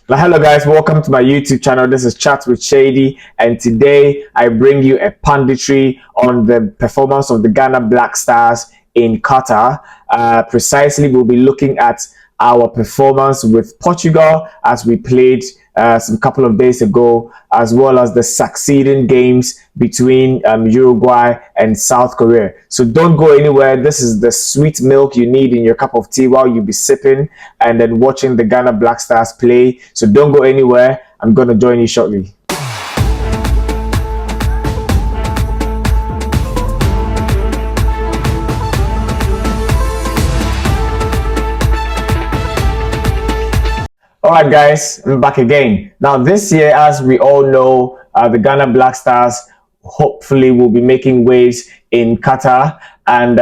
Hello guys, welcome to my YouTube channel. This is Chat with Shady, and today I bring you a punditry on the performance of the Ghana Black Stars in Qatar. Precisely, we'll be looking at our performance with Portugal as we played some couple of days ago, as well as the succeeding games between Uruguay and South Korea. So don't go anywhere. This is the sweet milk you need in your cup of tea while you'll be sipping and then watching the Ghana Black Stars play. So don't go anywhere. I'm going to join you shortly. All right, guys, I'm back again. Now, this year, as we all know, the Ghana Black Stars hopefully will be making waves in Qatar, and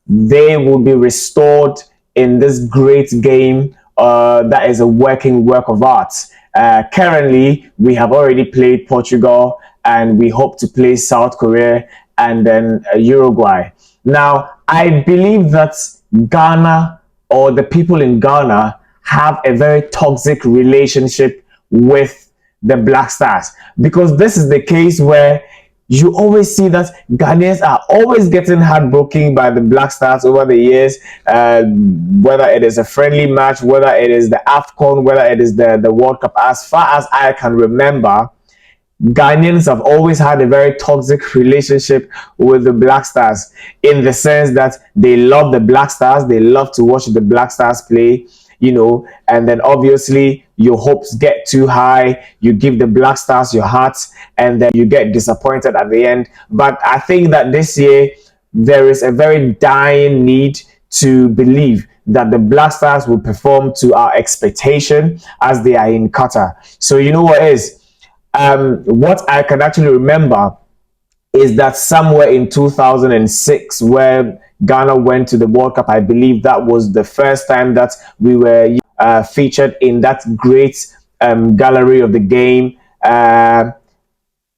they will be restored in this great game that is a working work of art. Currently, we have already played Portugal, and we hope to play South Korea and then Uruguay. Now, I believe that Ghana, or the people in Ghana, have a very toxic relationship with the Black Stars, because this is the case where you always see that Ghanaians are always getting heartbroken by the Black Stars over the years, whether it is a friendly match, whether it is the AFCON, whether it is the World Cup. As far as I can remember, Ghanaians have always had a very toxic relationship with the Black Stars, in the sense that they love the Black Stars, they love to watch the Black Stars play, and then obviously your hopes get too high, you give the Black Stars your heart, and then you get disappointed at the end. But I think that this year there is a very dying need to believe that the Black Stars will perform to our expectation as they are in Qatar. So you know what I can actually remember is that somewhere in 2006, where Ghana went to the World Cup, I believe that was the first time that we were featured in that great gallery of the game. There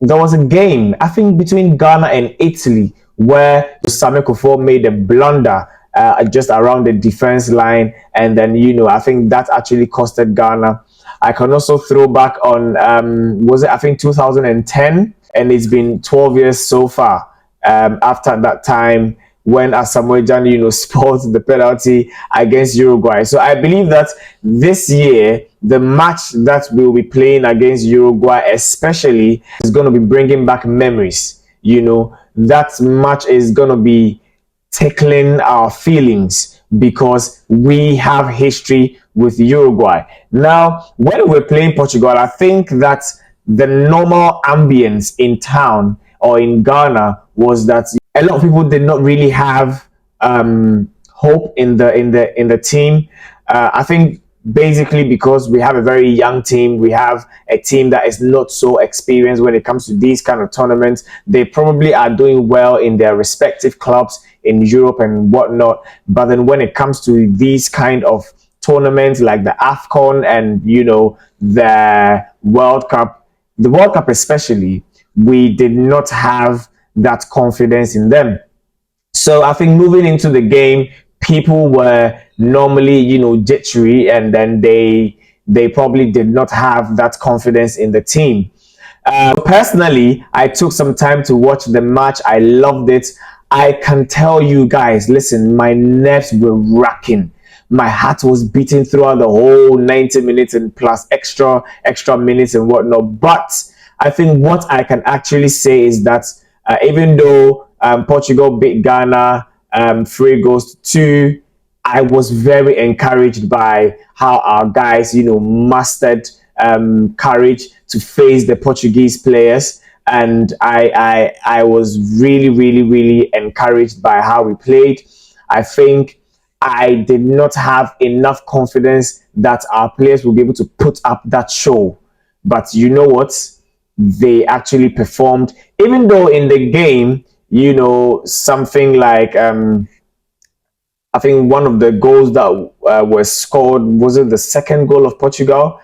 was a game, I think, between Ghana and Italy, where Sami Kufo made a blunder just around the defense line, and then I think that actually costed Ghana. I can also throw back on I think 2010, and it's been 12 years so far after that time, when Asamoah Gyan, scored the penalty against Uruguay. So I believe that this year, the match that we'll be playing against Uruguay especially is going to be bringing back memories. That match is going to be tickling our feelings, because we have history with Uruguay. Now, when we're playing Portugal, I think that the normal ambience in town or in Ghana was that a lot of people did not really have hope in the team. I think basically because we have a very young team, we have a team that is not so experienced when it comes to these kind of tournaments. They probably are doing well in their respective clubs in Europe and whatnot, but then when it comes to these kind of tournaments like the AFCON and the World Cup, especially, we did not have that confidence in them. So I think moving into the game, people were normally jittery, and then they probably did not have that confidence in the team. Personally, I took some time to watch the match. I loved it. I can tell you guys, listen, my nerves were racking. My heart was beating throughout the whole 90 minutes and plus extra minutes and whatnot. But I think what I can actually say is that even though Portugal beat Ghana 3-2, I was very encouraged by how our guys, mastered courage to face the Portuguese players. And I was really encouraged by how we played. I think I did not have enough confidence that our players will be able to put up that show. But you know what? They actually performed, even though in the game, something like I think one of the goals that was scored, was it the second goal of Portugal?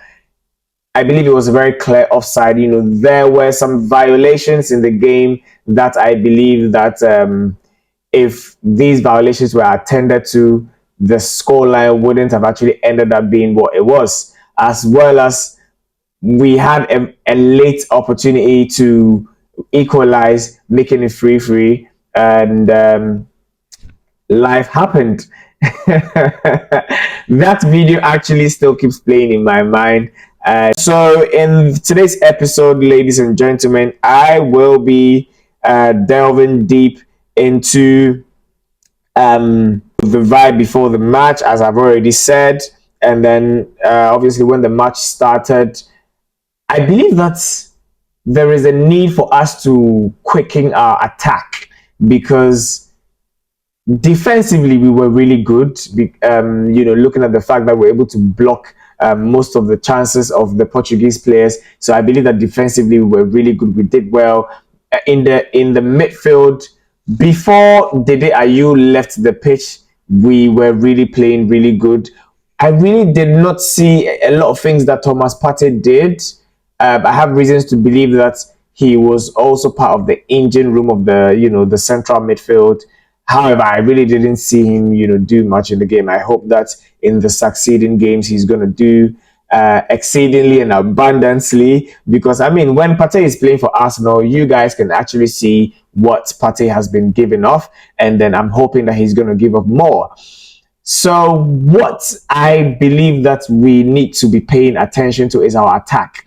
I believe it was a very clear offside. There were some violations in the game that I believe that if these violations were attended to, the scoreline wouldn't have actually ended up being what it was. as well as we had a late opportunity to equalize, making it 3-3, and life happened. That video actually still keeps playing in my mind. So, in today's episode, ladies and gentlemen, I will be delving deep into the vibe before the match, as I've already said, and then obviously when the match started. I believe that there is a need for us to quicken our attack because defensively we were really good. Looking at the fact that we're able to block most of the chances of the Portuguese players. So I believe that defensively we were really good. We did well in the midfield. Before Dede Ayew left the pitch, we were really playing really good. I really did not see a lot of things that Thomas Partey did. I have reasons to believe that he was also part of the engine room of the central midfield. However, I really didn't see him do much in the game. I hope that in the succeeding games he's going to do exceedingly and abundantly, because I mean, when Partey is playing for Arsenal, you guys can actually see what Partey has been giving off, and then I'm hoping that he's going to give up more. So what I believe that we need to be paying attention to is our attack.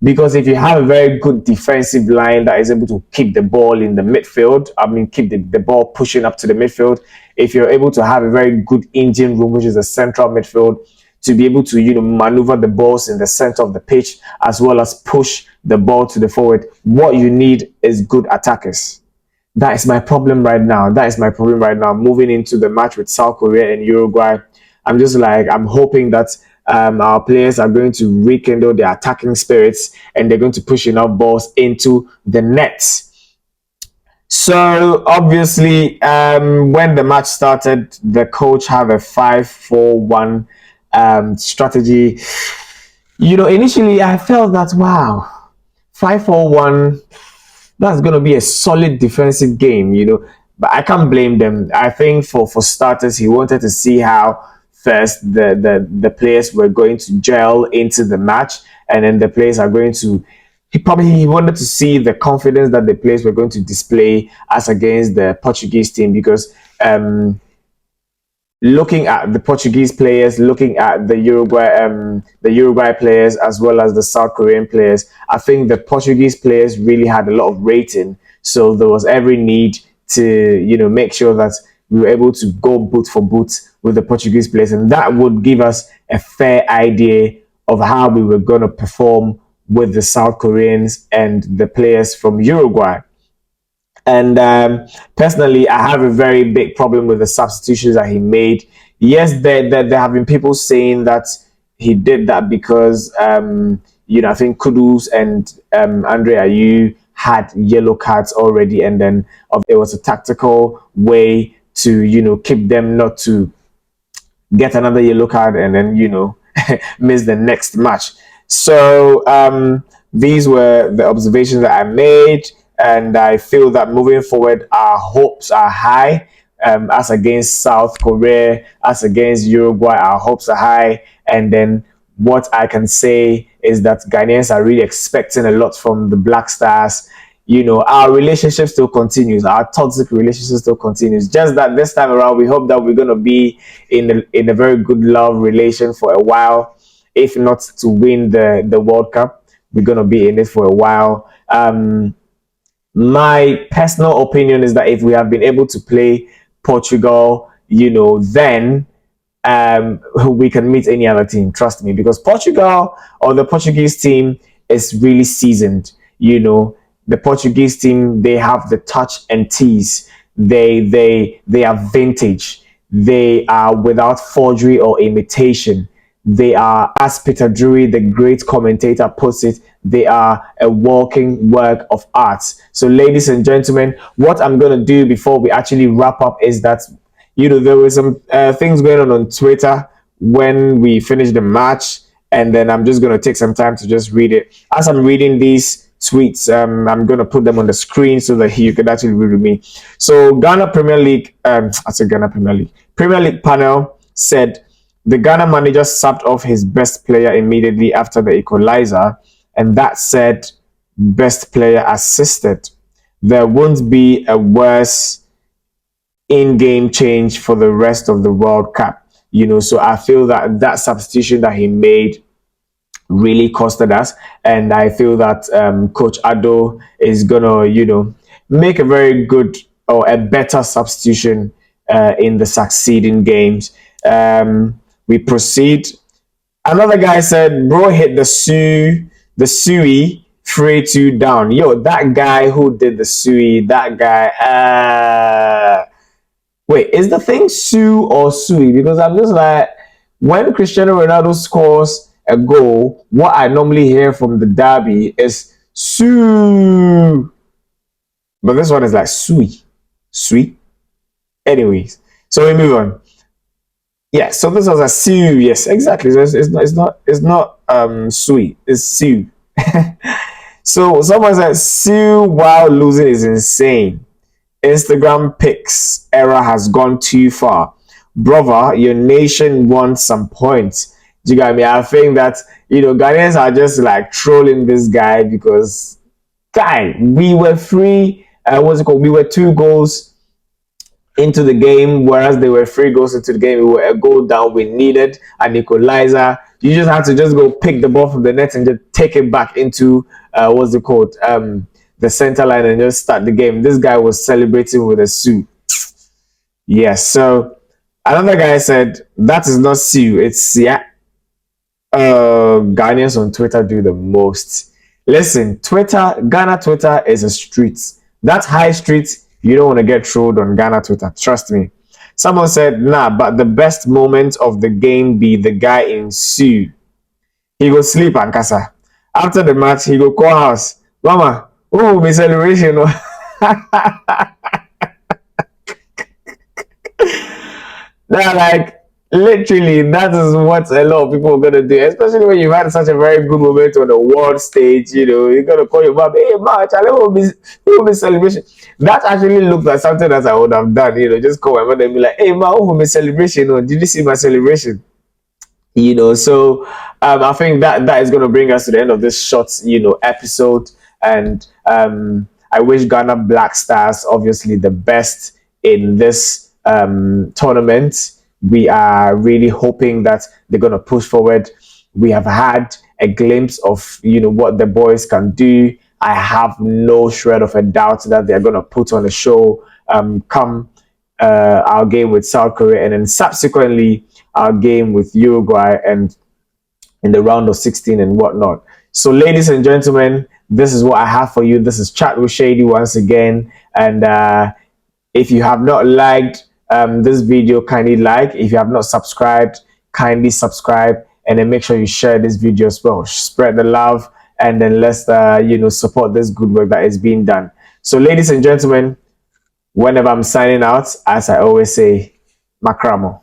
Because if you have a very good defensive line that is able to keep the ball in the midfield, keep the ball pushing up to the midfield, if you're able to have a very good engine room, which is the central midfield, to be able to maneuver the balls in the center of the pitch, as well as push the ball to the forward, what you need is good attackers. That is my problem right now. Moving into the match with South Korea and Uruguay, I'm hoping that our players are going to rekindle their attacking spirits and they're going to push enough balls into the nets. So obviously, when the match started, the coach had a 5-4-1 strategy. Initially I felt that, wow, 5-4-1, that's going to be a solid defensive game, but I can't blame them. I think for starters, he wanted to see how first the players were going to gel into the match, and then the players are going to he wanted to see the confidence that the players were going to display as against the Portuguese team, because looking at the Portuguese players, looking at the Uruguay players, as well as the South Korean players, I think the Portuguese players really had a lot of rating. So there was every need to make sure that we were able to go boot for boot with the Portuguese players, and that would give us a fair idea of how we were going to perform with the South Koreans and the players from Uruguay. And personally, I have a very big problem with the substitutions that he made. Yes, there have been people saying that he did that because I think Kudus and Andre Ayew had yellow cards already, and then it was a tactical way to keep them not to get another yellow card and then miss the next match. So these were the observations that I made, and I feel that moving forward, our hopes are high. As against South Korea, as against Uruguay, our hopes are high. And then what I can say is that Ghanaians are really expecting a lot from the Black Stars. Our relationship still continues. Our toxic relationship still continues. Just that this time around, we hope that we're going to be in a very good love relation for a while. If not to win the World Cup, we're going to be in it for a while. My personal opinion is that if we have been able to play Portugal, then we can meet any other team. Trust me, because Portugal or the Portuguese team is really seasoned. The Portuguese team, they have the touch and tease. They are vintage. They are without forgery or imitation. They are, as Peter Drury, the great commentator, puts it, they are a walking work of art. So, ladies and gentlemen, what I'm going to do before we actually wrap up is that, there were some things going on Twitter when we finished the match, and then I'm just going to take some time to just read it. As I'm reading these tweets, I'm going to put them on the screen so that you can actually read with me. So, Ghana Premier League panel said, The Ghana manager subbed off his best player immediately after the equalizer, and that said, best player assisted. There won't be a worse in-game change for the rest of the World Cup. So I feel that that substitution that he made really costed us, and I feel that Coach Ado is gonna, make a very good or a better substitution in the succeeding games. We proceed. Another guy said, "Bro hit the Sui 3-2 down." Yo, that guy who did the Sui, that guy. Wait, is the thing Sue or Sui? Because I'm just like, when Cristiano Ronaldo scores a goal, what I normally hear from the derby is Sue, but this one is like Sui, Sui. Anyways, so we move on. Yeah, so this was a Sue. Yes, exactly. So it's not Sui. It's Sue. So someone said Sue while losing is insane. Instagram pics era has gone too far. Brother, your nation wants some points. Do you get me? I think that, Ghanaians are just like trolling this guy because, guy, we were free. What's it called? We were 2 goals into the game, whereas they were 3 goals into the game. We were a goal down. We needed an equalizer. You just had to just go pick the ball from the net and just take it back into, what's it called? The center line and just start the game. This guy was celebrating with a Sue. Yes, so another guy said, that is not Sue, it's yeah. Ghanaians on Twitter do the most. Listen, Ghana Twitter is a street. That's high street. You don't want to get trolled on Ghana Twitter. Trust me. Someone said, nah, but the best moment of the game be the guy in Sue. He go sleep and casa. After the match, he go call house. Mama, oh, my celebration. Now, like, literally, that is what a lot of people are going to do, especially when you've had such a very good moment on the world stage. You're going to call your mom, hey, ma, Charlie, will be celebration. That actually looks like something that I would have done, just call my mother and be like, hey, ma, will be celebration? Or did you see my celebration? So I think that is going to bring us to the end of this short, episode. And I wish Ghana Black Stars, obviously, the best in this tournament. We are really hoping that they're going to push forward. We have had a glimpse of, what the boys can do. I have no shred of a doubt that they're going to put on a show come our game with South Korea, and then subsequently our game with Uruguay, and in the round of 16 and whatnot. So, ladies and gentlemen, this is what I have for you. This is Chat with Shady once again. And if you have not liked this video, kindly like. If you have not subscribed, kindly subscribe. And then make sure you share this video as well. Spread the love. And then let's, support this good work that is being done. So, ladies and gentlemen, whenever I'm signing out, as I always say, Makramo.